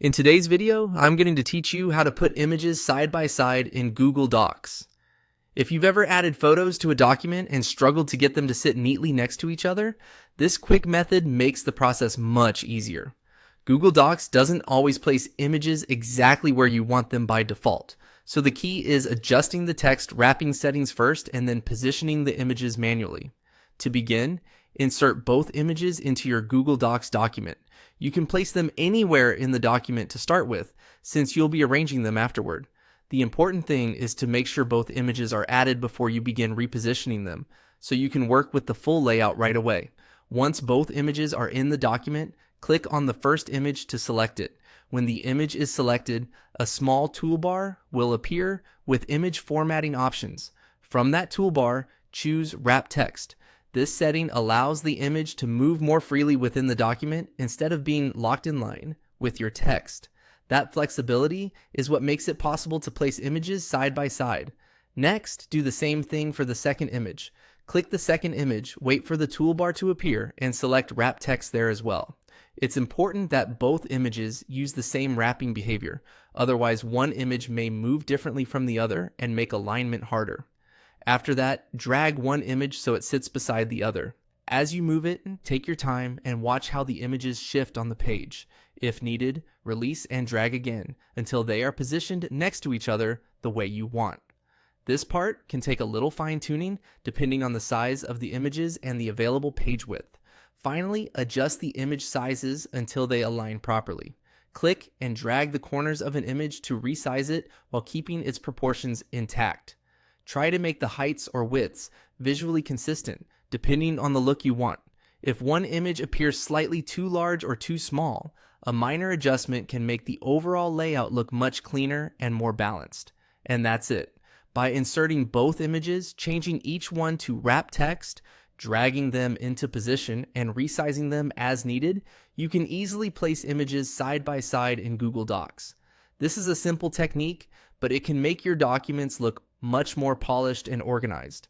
In today's video, I'm going to teach you how to put images side by side in Google Docs. If you've ever added photos to a document and struggled to get them to sit neatly next to each other, this quick method makes the process much easier. Google Docs doesn't always place images exactly where you want them by default, so the key is adjusting the text wrapping settings first and then positioning the images manually. To begin, insert both images into your Google Docs document. You can place them anywhere in the document to start with, since you'll be arranging them afterward. The important thing is to make sure both images are added before you begin repositioning them, so you can work with the full layout right away. Once both images are in the document, click on the first image to select it. When the image is selected, a small toolbar will appear with image formatting options. From that toolbar, choose Wrap Text. This setting allows the image to move more freely within the document instead of being locked in line with your text. That flexibility is what makes it possible to place images side by side. Next, do the same thing for the second image. Click the second image, wait for the toolbar to appear, and select Wrap Text there as well. It's important that both images use the same wrapping behavior, otherwise one image may move differently from the other and make alignment harder. After that, drag one image so it sits beside the other. As you move it, take your time and watch how the images shift on the page. If needed, release and drag again until they are positioned next to each other the way you want. This part can take a little fine-tuning depending on the size of the images and the available page width. Finally, adjust the image sizes until they align properly. Click and drag the corners of an image to resize it while keeping its proportions intact. Try to make the heights or widths visually consistent, depending on the look you want. If one image appears slightly too large or too small, a minor adjustment can make the overall layout look much cleaner and more balanced. And that's it. By inserting both images, changing each one to wrap text, dragging them into position, and resizing them as needed, you can easily place images side by side in Google Docs. This is a simple technique, but it can make your documents look much more polished and organized.